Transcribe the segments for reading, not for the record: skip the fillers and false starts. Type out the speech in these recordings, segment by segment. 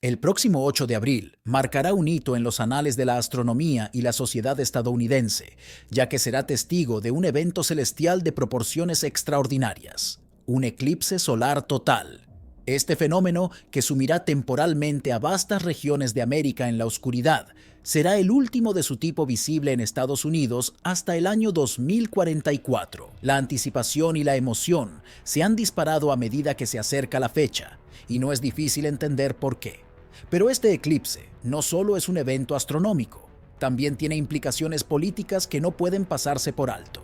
El próximo 8 de abril marcará un hito en los anales de la astronomía y la sociedad estadounidense, ya que será testigo de un evento celestial de proporciones extraordinarias, un eclipse solar total. Este fenómeno, que sumirá temporalmente a vastas regiones de América en la oscuridad, será el último de su tipo visible en Estados Unidos hasta el año 2044. La anticipación y la emoción se han disparado a medida que se acerca la fecha, y no es difícil entender por qué. Pero este eclipse no solo es un evento astronómico, también tiene implicaciones políticas que no pueden pasarse por alto.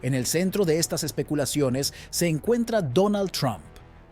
En el centro de estas especulaciones se encuentra Donald Trump,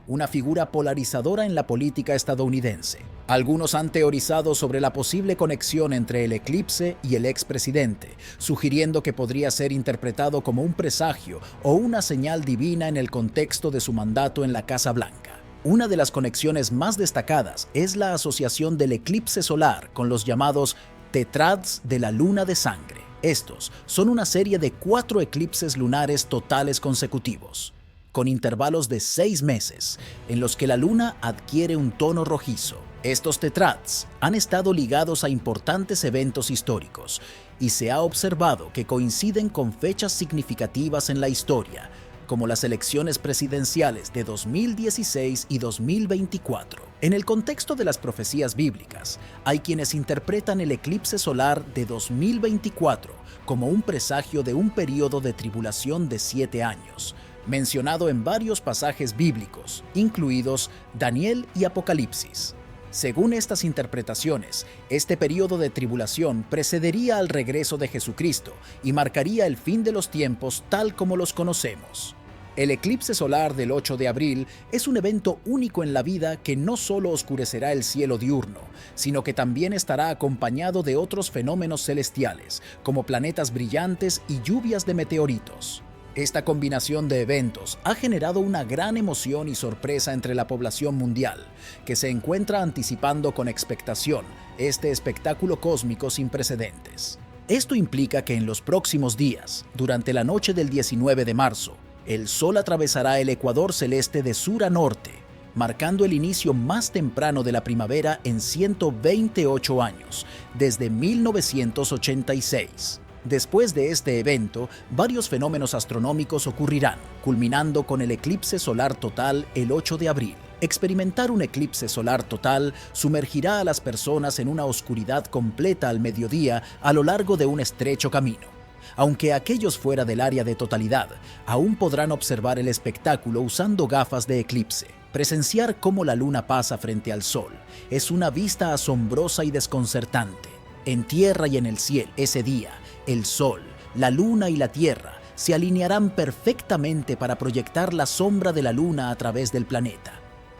una figura polarizadora en la política estadounidense. Algunos han teorizado sobre la posible conexión entre el eclipse y el expresidente, sugiriendo que podría ser interpretado como un presagio o una señal divina en el contexto de su mandato en la Casa Blanca. Una de las conexiones más destacadas es la asociación del eclipse solar con los llamados tetrads de la luna de sangre. Estos son una serie de 4 eclipses lunares totales consecutivos, con intervalos de 6 meses, en los que la luna adquiere un tono rojizo. Estos tetrads han estado ligados a importantes eventos históricos y se ha observado que coinciden con fechas significativas en la historia, como las elecciones presidenciales de 2016 y 2024. En el contexto de las profecías bíblicas, hay quienes interpretan el eclipse solar de 2024 como un presagio de un periodo de tribulación de 7 años, mencionado en varios pasajes bíblicos, incluidos Daniel y Apocalipsis. Según estas interpretaciones, este periodo de tribulación precedería al regreso de Jesucristo y marcaría el fin de los tiempos tal como los conocemos. El eclipse solar del 8 de abril es un evento único en la vida que no solo oscurecerá el cielo diurno, sino que también estará acompañado de otros fenómenos celestiales, como planetas brillantes y lluvias de meteoritos. Esta combinación de eventos ha generado una gran emoción y sorpresa entre la población mundial, que se encuentra anticipando con expectación este espectáculo cósmico sin precedentes. Esto implica que en los próximos días, durante la noche del 19 de marzo, el Sol atravesará el ecuador celeste de sur a norte, marcando el inicio más temprano de la primavera en 128 años, desde 1986. Después de este evento, varios fenómenos astronómicos ocurrirán, culminando con el eclipse solar total el 8 de abril. Experimentar un eclipse solar total sumergirá a las personas en una oscuridad completa al mediodía a lo largo de un estrecho camino. Aunque aquellos fuera del área de totalidad aún podrán observar el espectáculo usando gafas de eclipse. Presenciar cómo la luna pasa frente al sol es una vista asombrosa y desconcertante. En tierra y en el cielo, ese día, el sol, la luna y la tierra se alinearán perfectamente para proyectar la sombra de la luna a través del planeta,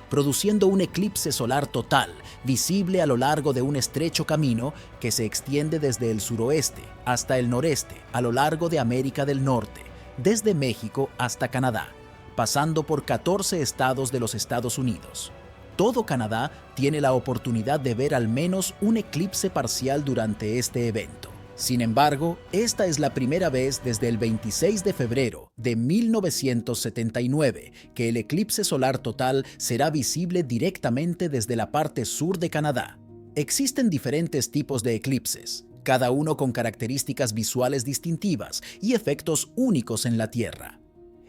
produciendo un eclipse solar total, visible a lo largo de un estrecho camino que se extiende desde el suroeste hasta el noreste, a lo largo de América del Norte, desde México hasta Canadá, pasando por 14 estados de los Estados Unidos. Todo Canadá tiene la oportunidad de ver al menos un eclipse parcial durante este evento. Sin embargo, esta es la primera vez desde el 26 de febrero de 1979 que el eclipse solar total será visible directamente desde la parte sur de Canadá. Existen diferentes tipos de eclipses, cada uno con características visuales distintivas y efectos únicos en la Tierra.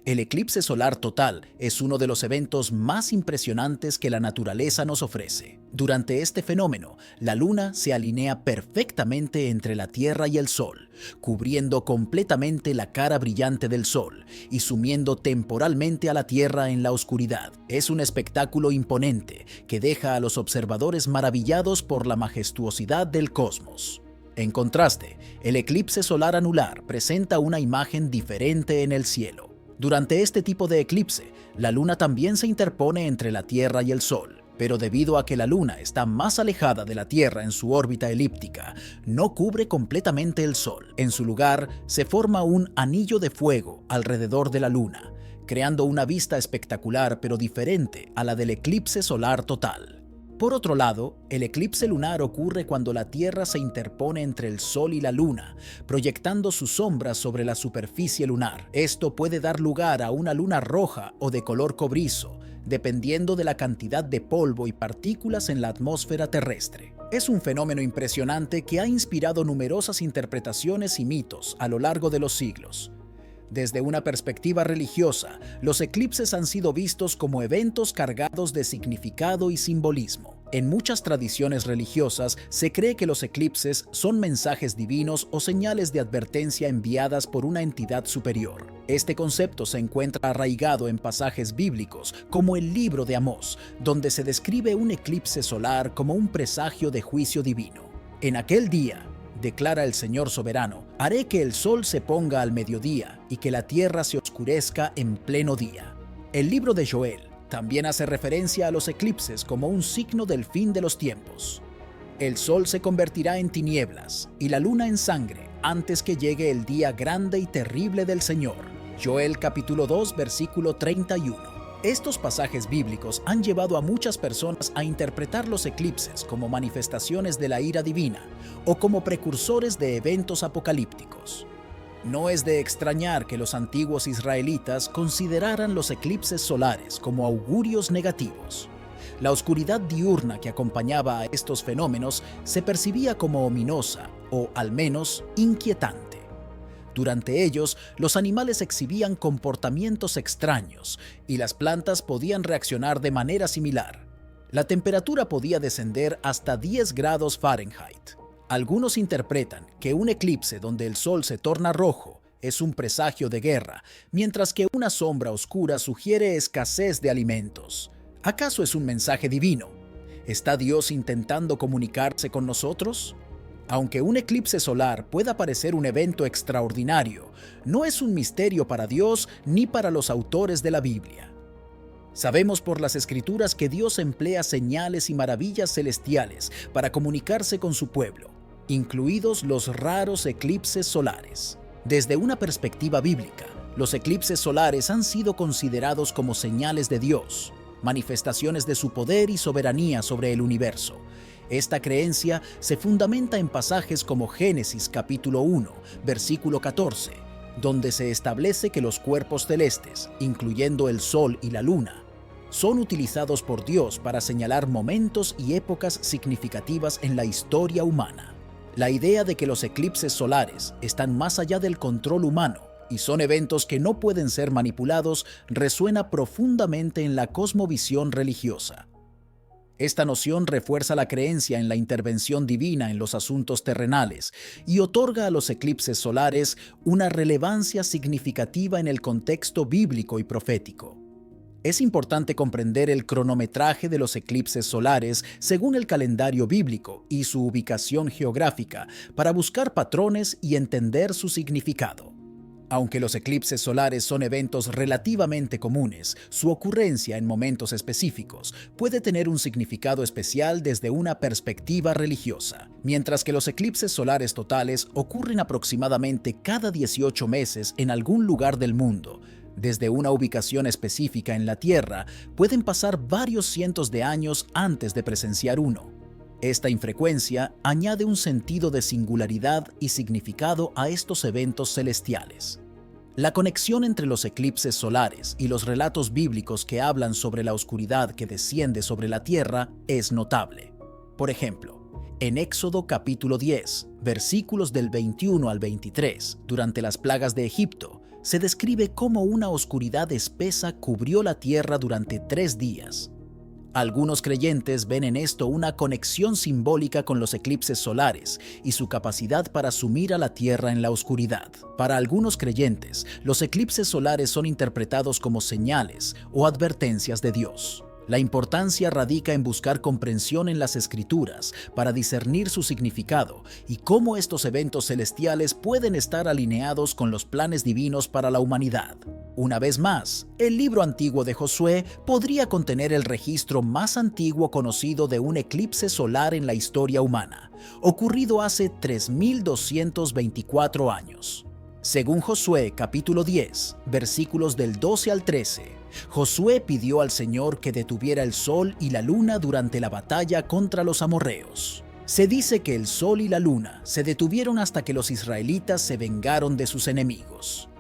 El eclipse solar total es uno de los eventos más impresionantes que la naturaleza nos ofrece. Durante este fenómeno, la luna se alinea perfectamente entre la Tierra y el Sol, cubriendo completamente la cara brillante del Sol y sumiendo temporalmente a la Tierra en la oscuridad. Es un espectáculo imponente que deja a los observadores maravillados por la majestuosidad del cosmos. En contraste, el eclipse solar anular presenta una imagen diferente en el cielo. Durante este tipo de eclipse, la luna también se interpone entre la Tierra y el Sol, pero debido a que la luna está más alejada de la Tierra en su órbita elíptica, no cubre completamente el Sol. En su lugar, se forma un anillo de fuego alrededor de la luna, creando una vista espectacular pero diferente a la del eclipse solar total. Por otro lado, el eclipse lunar ocurre cuando la Tierra se interpone entre el Sol y la Luna, proyectando su sombra sobre la superficie lunar. Esto puede dar lugar a una luna roja o de color cobrizo, dependiendo de la cantidad de polvo y partículas en la atmósfera terrestre. Es un fenómeno impresionante que ha inspirado numerosas interpretaciones y mitos a lo largo de los siglos. Desde una perspectiva religiosa, los eclipses han sido vistos como eventos cargados de significado y simbolismo. En muchas tradiciones religiosas se cree que los eclipses son mensajes divinos o señales de advertencia enviadas por una entidad superior. Este concepto se encuentra arraigado en pasajes bíblicos como el libro de Amós, donde se describe un eclipse solar como un presagio de juicio divino. En aquel día, declara el Señor soberano, haré que el sol se ponga al mediodía y que la tierra se oscurezca en pleno día. El libro de Joel también hace referencia a los eclipses como un signo del fin de los tiempos. El sol se convertirá en tinieblas y la luna en sangre antes que llegue el día grande y terrible del Señor. Joel capítulo 2, versículo 31. Estos pasajes bíblicos han llevado a muchas personas a interpretar los eclipses como manifestaciones de la ira divina o como precursores de eventos apocalípticos. No es de extrañar que los antiguos israelitas consideraran los eclipses solares como augurios negativos. La oscuridad diurna que acompañaba a estos fenómenos se percibía como ominosa o, al menos, inquietante. Durante ellos, los animales exhibían comportamientos extraños y las plantas podían reaccionar de manera similar. La temperatura podía descender hasta 10 grados Fahrenheit. Algunos interpretan que un eclipse donde el sol se torna rojo es un presagio de guerra, mientras que una sombra oscura sugiere escasez de alimentos. ¿Acaso es un mensaje divino? ¿Está Dios intentando comunicarse con nosotros? Aunque un eclipse solar pueda parecer un evento extraordinario, no es un misterio para Dios ni para los autores de la Biblia. Sabemos por las Escrituras que Dios emplea señales y maravillas celestiales para comunicarse con su pueblo, incluidos los raros eclipses solares. Desde una perspectiva bíblica, los eclipses solares han sido considerados como señales de Dios, manifestaciones de su poder y soberanía sobre el universo. Esta creencia se fundamenta en pasajes como Génesis capítulo 1, versículo 14, donde se establece que los cuerpos celestes, incluyendo el sol y la luna, son utilizados por Dios para señalar momentos y épocas significativas en la historia humana. La idea de que los eclipses solares están más allá del control humano y son eventos que no pueden ser manipulados resuena profundamente en la cosmovisión religiosa. Esta noción refuerza la creencia en la intervención divina en los asuntos terrenales y otorga a los eclipses solares una relevancia significativa en el contexto bíblico y profético. Es importante comprender el cronometraje de los eclipses solares según el calendario bíblico y su ubicación geográfica para buscar patrones y entender su significado. Aunque los eclipses solares son eventos relativamente comunes, su ocurrencia en momentos específicos puede tener un significado especial desde una perspectiva religiosa. Mientras que los eclipses solares totales ocurren aproximadamente cada 18 meses en algún lugar del mundo, desde una ubicación específica en la Tierra, pueden pasar varios cientos de años antes de presenciar uno. Esta infrecuencia añade un sentido de singularidad y significado a estos eventos celestiales. La conexión entre los eclipses solares y los relatos bíblicos que hablan sobre la oscuridad que desciende sobre la tierra es notable. Por ejemplo, en Éxodo capítulo 10, versículos del 21 al 23, durante las plagas de Egipto, se describe cómo una oscuridad espesa cubrió la tierra durante 3 días. Algunos creyentes ven en esto una conexión simbólica con los eclipses solares y su capacidad para sumir a la Tierra en la oscuridad. Para algunos creyentes, los eclipses solares son interpretados como señales o advertencias de Dios. La importancia radica en buscar comprensión en las Escrituras para discernir su significado y cómo estos eventos celestiales pueden estar alineados con los planes divinos para la humanidad. Una vez más, el libro antiguo de Josué podría contener el registro más antiguo conocido de un eclipse solar en la historia humana, ocurrido hace 3224 años. Según Josué capítulo 10, versículos del 12 al 13, Josué pidió al Señor que detuviera el sol y la luna durante la batalla contra los amorreos. Se dice que el sol y la luna se detuvieron hasta que los israelitas se vengaron de sus enemigos.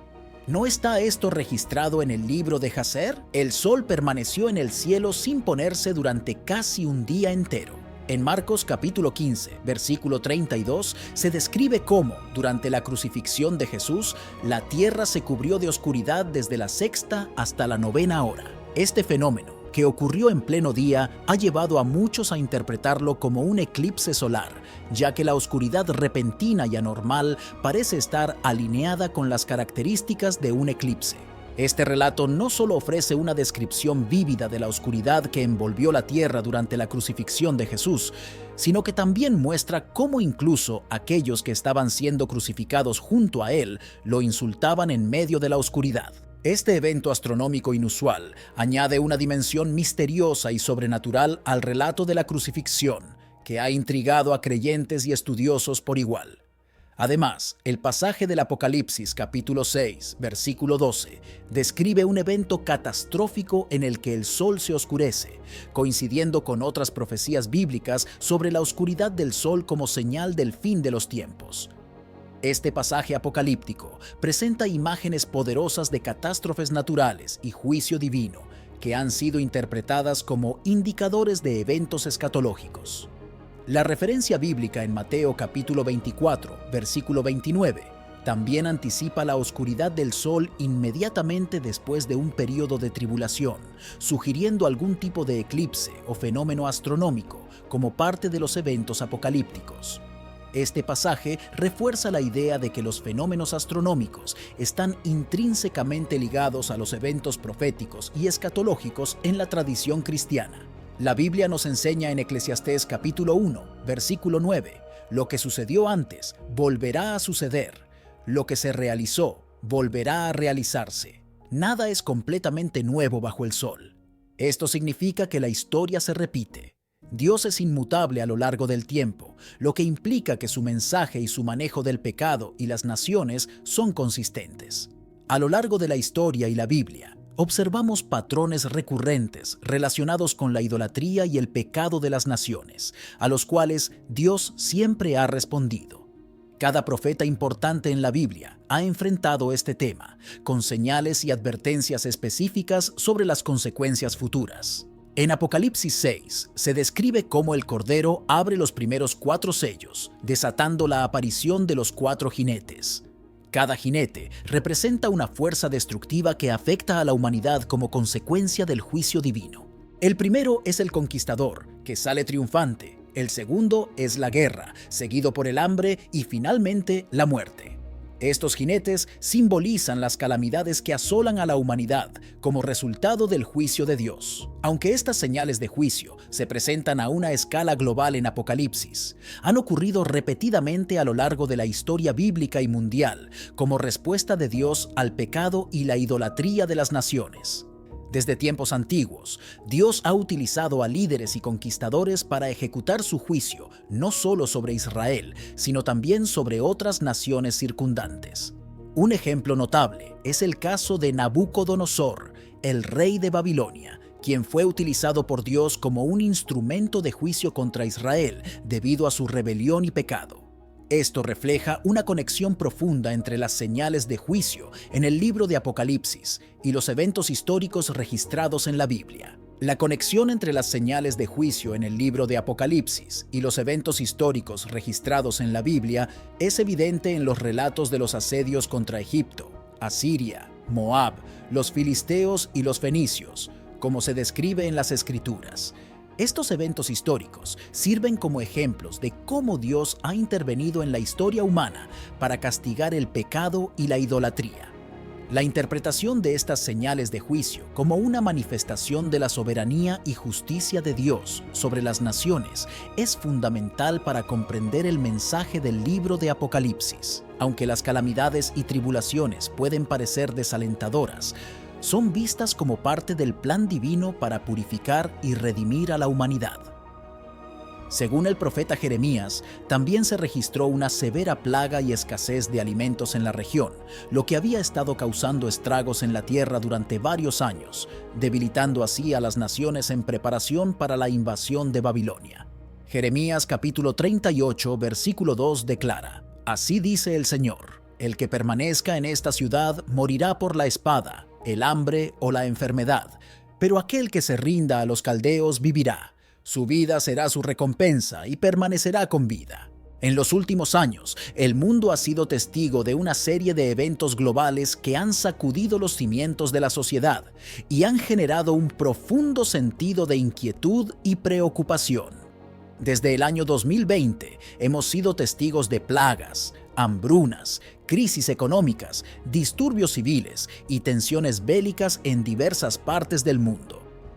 ¿No está esto registrado en el libro de Jacer? El sol permaneció en el cielo sin ponerse durante casi un día entero. En Marcos capítulo 15, versículo 32, se describe cómo, durante la crucifixión de Jesús, la tierra se cubrió de oscuridad desde la sexta hasta la novena hora. Este fenómeno, que ocurrió en pleno día, ha llevado a muchos a interpretarlo como un eclipse solar, ya que la oscuridad repentina y anormal parece estar alineada con las características de un eclipse. Este relato no solo ofrece una descripción vívida de la oscuridad que envolvió la tierra durante la crucifixión de Jesús, sino que también muestra cómo incluso aquellos que estaban siendo crucificados junto a él lo insultaban en medio de la oscuridad. Este evento astronómico inusual añade una dimensión misteriosa y sobrenatural al relato de la crucifixión, que ha intrigado a creyentes y estudiosos por igual. Además, el pasaje del Apocalipsis capítulo 6, versículo 12, describe un evento catastrófico en el que el sol se oscurece, coincidiendo con otras profecías bíblicas sobre la oscuridad del sol como señal del fin de los tiempos. Este pasaje apocalíptico presenta imágenes poderosas de catástrofes naturales y juicio divino que han sido interpretadas como indicadores de eventos escatológicos. La referencia bíblica en Mateo capítulo 24, versículo 29, también anticipa la oscuridad del sol inmediatamente después de un período de tribulación, sugiriendo algún tipo de eclipse o fenómeno astronómico como parte de los eventos apocalípticos. Este pasaje refuerza la idea de que los fenómenos astronómicos están intrínsecamente ligados a los eventos proféticos y escatológicos en la tradición cristiana. La Biblia nos enseña en Eclesiastés capítulo 1, versículo 9, lo que sucedió antes volverá a suceder, lo que se realizó volverá a realizarse. Nada es completamente nuevo bajo el sol. Esto significa que la historia se repite. Dios es inmutable a lo largo del tiempo, lo que implica que su mensaje y su manejo del pecado y las naciones son consistentes. A lo largo de la historia y la Biblia, observamos patrones recurrentes relacionados con la idolatría y el pecado de las naciones, a los cuales Dios siempre ha respondido. Cada profeta importante en la Biblia ha enfrentado este tema, con señales y advertencias específicas sobre las consecuencias futuras. En Apocalipsis 6 se describe cómo el Cordero abre los primeros 4 sellos, desatando la aparición de los 4 jinetes. Cada jinete representa una fuerza destructiva que afecta a la humanidad como consecuencia del juicio divino. El primero es el conquistador, que sale triunfante. El segundo es la guerra, seguido por el hambre y finalmente la muerte. Estos jinetes simbolizan las calamidades que asolan a la humanidad como resultado del juicio de Dios. Aunque estas señales de juicio se presentan a una escala global en Apocalipsis, han ocurrido repetidamente a lo largo de la historia bíblica y mundial como respuesta de Dios al pecado y la idolatría de las naciones. Desde tiempos antiguos, Dios ha utilizado a líderes y conquistadores para ejecutar su juicio no solo sobre Israel, sino también sobre otras naciones circundantes. Un ejemplo notable es el caso de Nabucodonosor, el rey de Babilonia, quien fue utilizado por Dios como un instrumento de juicio contra Israel debido a su rebelión y pecado. Esto refleja una conexión profunda entre las señales de juicio en el libro de Apocalipsis y los eventos históricos registrados en la Biblia. La conexión entre las señales de juicio en el libro de Apocalipsis y los eventos históricos registrados en la Biblia es evidente en los relatos de los asedios contra Egipto, Asiria, Moab, los filisteos y los fenicios, como se describe en las Escrituras. Estos eventos históricos sirven como ejemplos de cómo Dios ha intervenido en la historia humana para castigar el pecado y la idolatría. La interpretación de estas señales de juicio como una manifestación de la soberanía y justicia de Dios sobre las naciones es fundamental para comprender el mensaje del libro de Apocalipsis. Aunque las calamidades y tribulaciones pueden parecer desalentadoras, son vistas como parte del plan divino para purificar y redimir a la humanidad. Según el profeta Jeremías, también se registró una severa plaga y escasez de alimentos en la región, lo que había estado causando estragos en la tierra durante varios años, debilitando así a las naciones en preparación para la invasión de Babilonia. Jeremías capítulo 38, versículo 2 declara: Así dice el Señor, el que permanezca en esta ciudad morirá por la espada, el hambre o la enfermedad, pero aquel que se rinda a los caldeos vivirá. Su vida será su recompensa y permanecerá con vida. En los últimos años, el mundo ha sido testigo de una serie de eventos globales que han sacudido los cimientos de la sociedad y han generado un profundo sentido de inquietud y preocupación. Desde el año 2020 hemos sido testigos de plagas, hambrunas, crisis económicas, disturbios civiles y tensiones bélicas en diversas partes del mundo.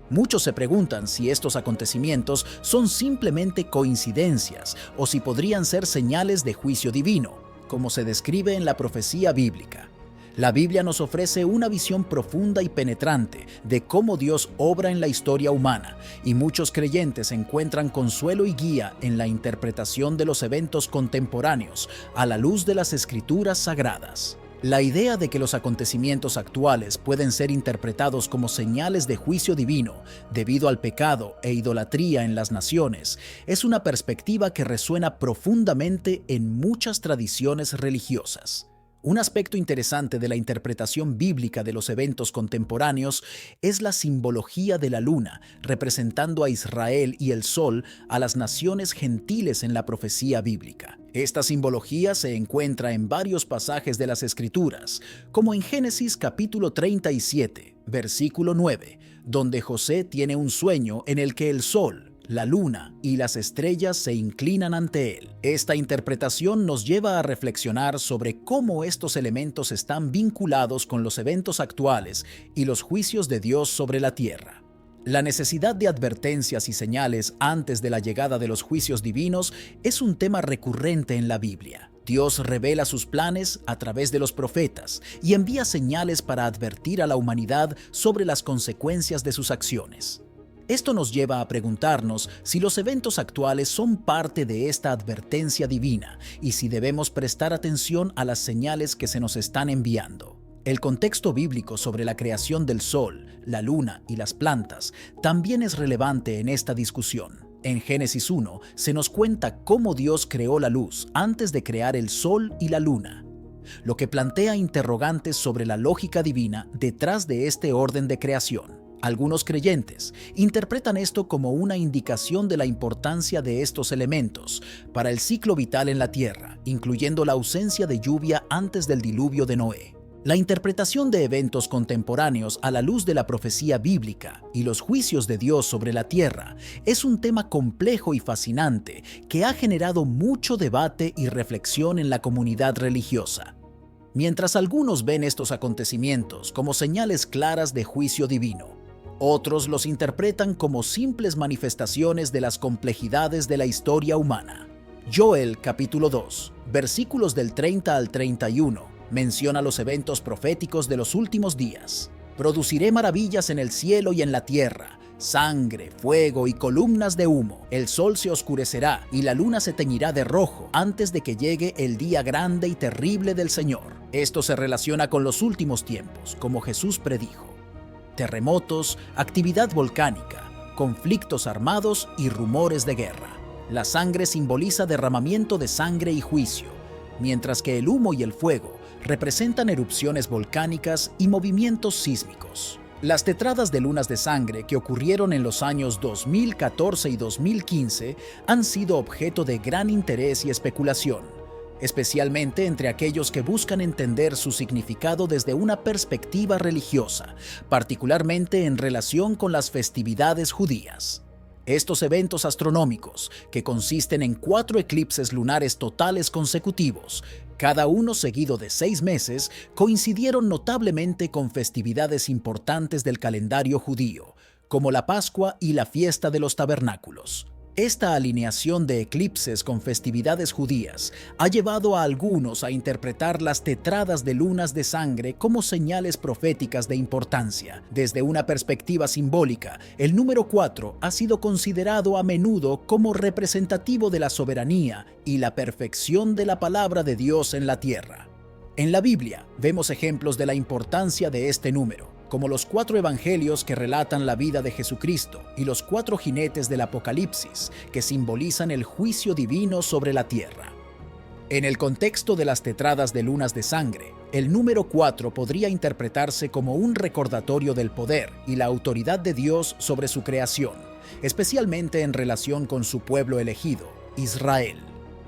Muchos se preguntan si estos acontecimientos son simplemente coincidencias o si podrían ser señales de juicio divino, como se describe en la profecía bíblica. La Biblia nos ofrece una visión profunda y penetrante de cómo Dios obra en la historia humana, y muchos creyentes encuentran consuelo y guía en la interpretación de los eventos contemporáneos a la luz de las Escrituras sagradas. La idea de que los acontecimientos actuales pueden ser interpretados como señales de juicio divino debido al pecado e idolatría en las naciones es una perspectiva que resuena profundamente en muchas tradiciones religiosas. Un aspecto interesante de la interpretación bíblica de los eventos contemporáneos es la simbología de la luna, representando a Israel, y el sol a las naciones gentiles en la profecía bíblica. Esta simbología se encuentra en varios pasajes de las Escrituras, como en Génesis capítulo 37, versículo 9, donde José tiene un sueño en el que el sol, la luna y las estrellas se inclinan ante él. Esta interpretación nos lleva a reflexionar sobre cómo estos elementos están vinculados con los eventos actuales y los juicios de Dios sobre la tierra. La necesidad de advertencias y señales antes de la llegada de los juicios divinos es un tema recurrente en la Biblia. Dios revela sus planes a través de los profetas y envía señales para advertir a la humanidad sobre las consecuencias de sus acciones. Esto nos lleva a preguntarnos si los eventos actuales son parte de esta advertencia divina y si debemos prestar atención a las señales que se nos están enviando. El contexto bíblico sobre la creación del sol, la luna y las plantas también es relevante en esta discusión. En Génesis 1 se nos cuenta cómo Dios creó la luz antes de crear el sol y la luna, lo que plantea interrogantes sobre la lógica divina detrás de este orden de creación. Algunos creyentes interpretan esto como una indicación de la importancia de estos elementos para el ciclo vital en la tierra, incluyendo la ausencia de lluvia antes del diluvio de Noé. La interpretación de eventos contemporáneos a la luz de la profecía bíblica y los juicios de Dios sobre la tierra es un tema complejo y fascinante que ha generado mucho debate y reflexión en la comunidad religiosa. Mientras algunos ven estos acontecimientos como señales claras de juicio divino, otros los interpretan como simples manifestaciones de las complejidades de la historia humana. Joel capítulo 2, versículos del 30 al 31, menciona los eventos proféticos de los últimos días. Produciré maravillas en el cielo y en la tierra, sangre, fuego y columnas de humo. El sol se oscurecerá y la luna se teñirá de rojo antes de que llegue el día grande y terrible del Señor. Esto se relaciona con los últimos tiempos, como Jesús predijo. Terremotos, actividad volcánica, conflictos armados y rumores de guerra. La sangre simboliza derramamiento de sangre y juicio, mientras que el humo y el fuego representan erupciones volcánicas y movimientos sísmicos. Las tetradas de lunas de sangre que ocurrieron en los años 2014 y 2015 han sido objeto de gran interés y especulación, especialmente entre aquellos que buscan entender su significado desde una perspectiva religiosa, particularmente en relación con las festividades judías. Estos eventos astronómicos, que consisten en 4 eclipses lunares totales consecutivos, cada uno seguido de 6 meses, coincidieron notablemente con festividades importantes del calendario judío, como la Pascua y la fiesta de los tabernáculos. Esta alineación de eclipses con festividades judías ha llevado a algunos a interpretar las tetradas de lunas de sangre como señales proféticas de importancia. Desde una perspectiva simbólica, el número 4 ha sido considerado a menudo como representativo de la soberanía y la perfección de la palabra de Dios en la tierra. En la Biblia vemos ejemplos de la importancia de este número, como los 4 evangelios que relatan la vida de Jesucristo y los 4 jinetes del Apocalipsis, que simbolizan el juicio divino sobre la tierra. En el contexto de las tetradas de lunas de sangre, el número 4 podría interpretarse como un recordatorio del poder y la autoridad de Dios sobre su creación, especialmente en relación con su pueblo elegido, Israel.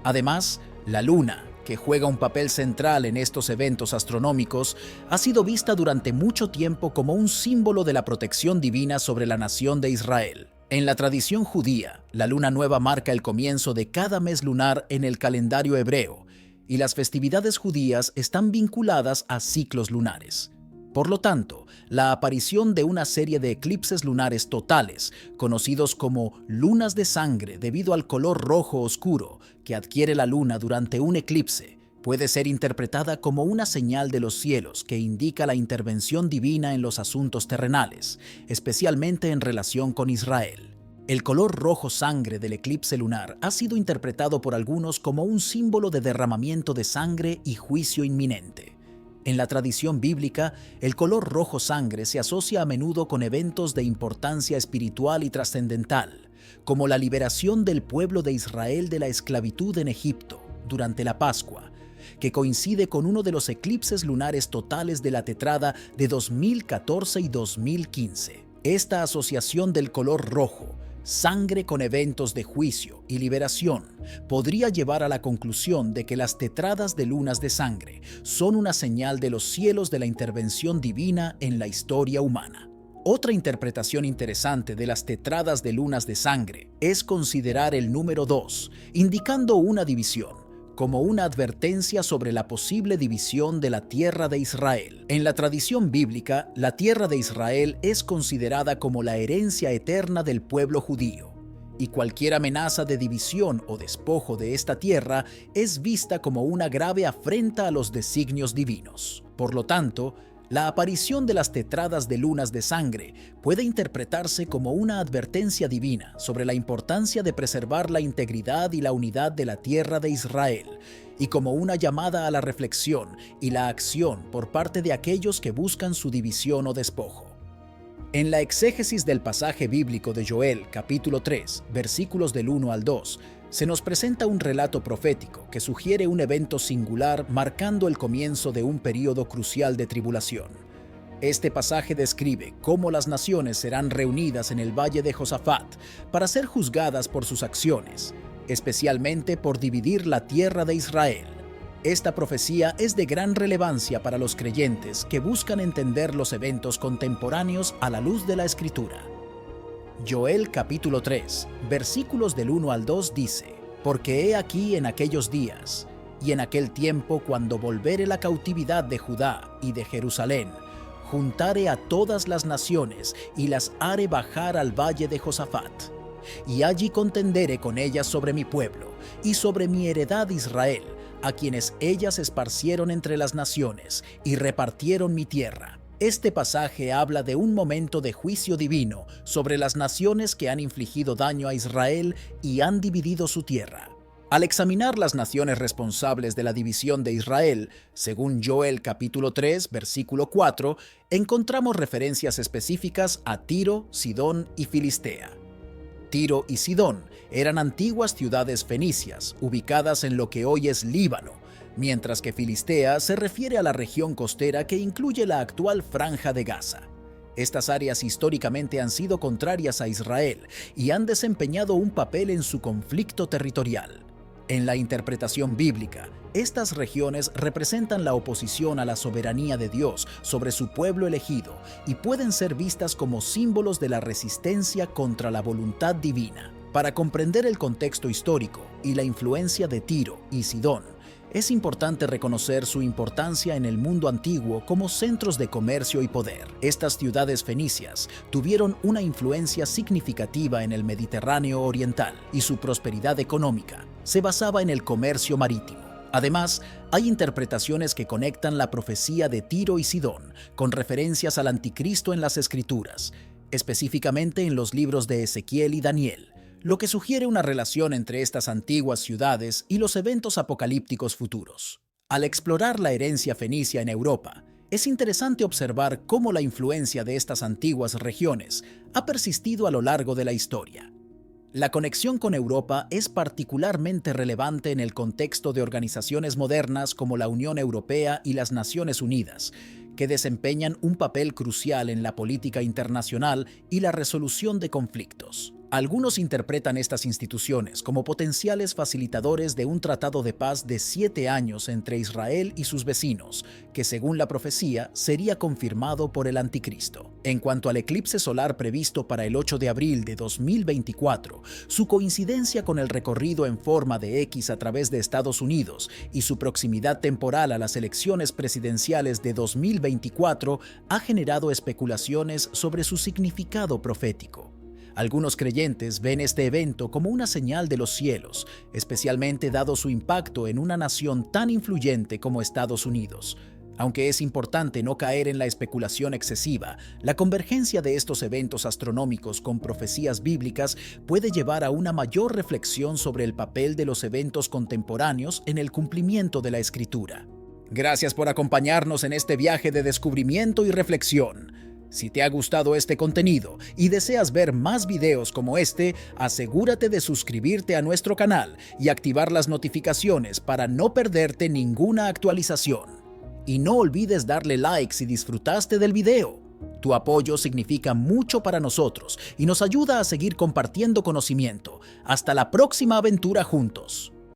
Además, la luna, que juega un papel central en estos eventos astronómicos, ha sido vista durante mucho tiempo como un símbolo de la protección divina sobre la nación de Israel. En la tradición judía, la luna nueva marca el comienzo de cada mes lunar en el calendario hebreo, y las festividades judías están vinculadas a ciclos lunares. Por lo tanto, la aparición de una serie de eclipses lunares totales, conocidos como lunas de sangre debido al color rojo oscuro que adquiere la luna durante un eclipse, puede ser interpretada como una señal de los cielos que indica la intervención divina en los asuntos terrenales, especialmente en relación con Israel. El color rojo sangre del eclipse lunar ha sido interpretado por algunos como un símbolo de derramamiento de sangre y juicio inminente. En la tradición bíblica, el color rojo sangre se asocia a menudo con eventos de importancia espiritual y trascendental, como la liberación del pueblo de Israel de la esclavitud en Egipto durante la Pascua, que coincide con uno de los eclipses lunares totales de la tetrada de 2014 y 2015. Esta asociación del color rojo, sangre con eventos de juicio y liberación, podría llevar a la conclusión de que las tetradas de lunas de sangre son una señal de los cielos de la intervención divina en la historia humana. Otra interpretación interesante de las tetradas de lunas de sangre es considerar el número 2, indicando una división, como una advertencia sobre la posible división de la tierra de Israel. En la tradición bíblica, la tierra de Israel es considerada como la herencia eterna del pueblo judío, y cualquier amenaza de división o despojo de esta tierra es vista como una grave afrenta a los designios divinos. Por lo tanto, la aparición de las tetradas de lunas de sangre puede interpretarse como una advertencia divina sobre la importancia de preservar la integridad y la unidad de la tierra de Israel, y como una llamada a la reflexión y la acción por parte de aquellos que buscan su división o despojo. En la exégesis del pasaje bíblico de Joel, capítulo 3, versículos del 1 al 2, se nos presenta un relato profético que sugiere un evento singular marcando el comienzo de un período crucial de tribulación. Este pasaje describe cómo las naciones serán reunidas en el valle de Josafat para ser juzgadas por sus acciones, especialmente por dividir la tierra de Israel. Esta profecía es de gran relevancia para los creyentes que buscan entender los eventos contemporáneos a la luz de la Escritura. Joel capítulo 3, versículos del 1 al 2 dice: «Porque he aquí en aquellos días, y en aquel tiempo cuando volvere la cautividad de Judá y de Jerusalén, juntare a todas las naciones y las haré bajar al valle de Josafat. Y allí contendere con ellas sobre mi pueblo y sobre mi heredad Israel, a quienes ellas esparcieron entre las naciones y repartieron mi tierra». Este pasaje habla de un momento de juicio divino sobre las naciones que han infligido daño a Israel y han dividido su tierra. Al examinar las naciones responsables de la división de Israel, según Joel capítulo 3, versículo 4, encontramos referencias específicas a Tiro, Sidón y Filistea. Tiro y Sidón eran antiguas ciudades fenicias, ubicadas en lo que hoy es Líbano, mientras que Filistea se refiere a la región costera que incluye la actual Franja de Gaza. Estas áreas históricamente han sido contrarias a Israel y han desempeñado un papel en su conflicto territorial. En la interpretación bíblica, estas regiones representan la oposición a la soberanía de Dios sobre su pueblo elegido y pueden ser vistas como símbolos de la resistencia contra la voluntad divina. Para comprender el contexto histórico y la influencia de Tiro y Sidón, Es importante reconocer su importancia en el mundo antiguo como centros de comercio y poder. Estas ciudades fenicias tuvieron una influencia significativa en el Mediterráneo oriental y su prosperidad económica se basaba en el comercio marítimo. Además, hay interpretaciones que conectan la profecía de Tiro y Sidón con referencias al anticristo en las Escrituras, específicamente en los libros de Ezequiel y Daniel, lo que sugiere una relación entre estas antiguas ciudades y los eventos apocalípticos futuros. Al explorar la herencia fenicia en Europa, es interesante observar cómo la influencia de estas antiguas regiones ha persistido a lo largo de la historia. La conexión con Europa es particularmente relevante en el contexto de organizaciones modernas como la Unión Europea y las Naciones Unidas, que desempeñan un papel crucial en la política internacional y la resolución de conflictos. Algunos interpretan estas instituciones como potenciales facilitadores de un tratado de paz de 7 años entre Israel y sus vecinos, que según la profecía sería confirmado por el anticristo. En cuanto al eclipse solar previsto para el 8 de abril de 2024, su coincidencia con el recorrido en forma de X a través de Estados Unidos y su proximidad temporal a las elecciones presidenciales de 2024 ha generado especulaciones sobre su significado profético. Algunos creyentes ven este evento como una señal de los cielos, especialmente dado su impacto en una nación tan influyente como Estados Unidos. Aunque es importante no caer en la especulación excesiva, la convergencia de estos eventos astronómicos con profecías bíblicas puede llevar a una mayor reflexión sobre el papel de los eventos contemporáneos en el cumplimiento de la Escritura. Gracias por acompañarnos en este viaje de descubrimiento y reflexión. Si te ha gustado este contenido y deseas ver más videos como este, asegúrate de suscribirte a nuestro canal y activar las notificaciones para no perderte ninguna actualización. Y no olvides darle like si disfrutaste del video. Tu apoyo significa mucho para nosotros y nos ayuda a seguir compartiendo conocimiento. Hasta la próxima aventura juntos.